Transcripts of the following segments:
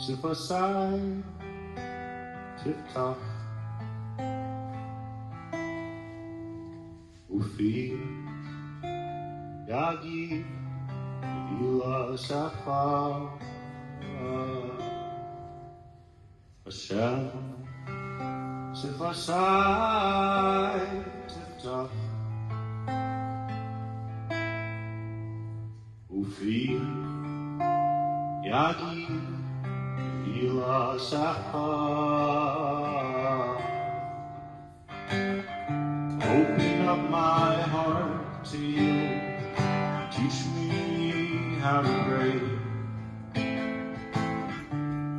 Side, tip-top, Ufi, Yagi, Ila Safa, Hashem, Side, tip-top, Ufi, Yagi, Ila Saha. Open up my heart to you. Teach me how to pray.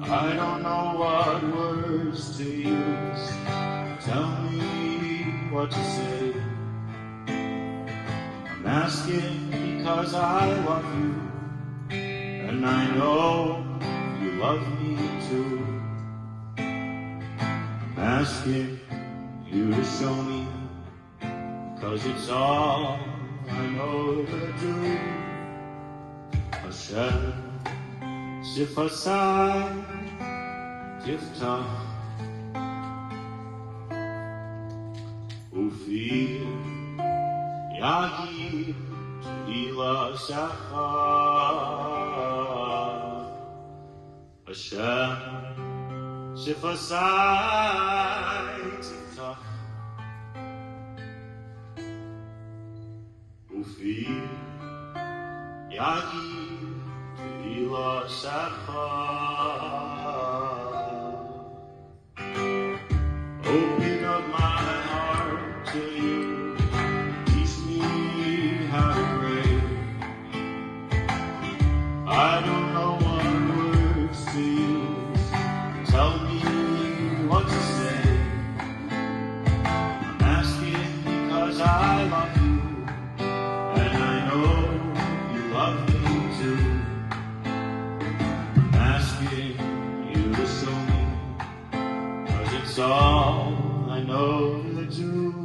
I don't know what words to use. Tell me what to say. I'm asking because I love you, and I know you love me too. I'm asking you to show me, 'cause it's all I know to do. Hashem, Sifasai, Tiftach, Ufi, Yagi, Ila Shachar. Hashem, Sifasai, Tiftach, Ufi, Yagi, Ila Shachar. Open up my heart to you. Teach me how to pray. I don't know what words to use. Tell me what to say. I'm asking because I love you, and I know you love me too. I'm asking you to show me, 'cause it's all I know to do.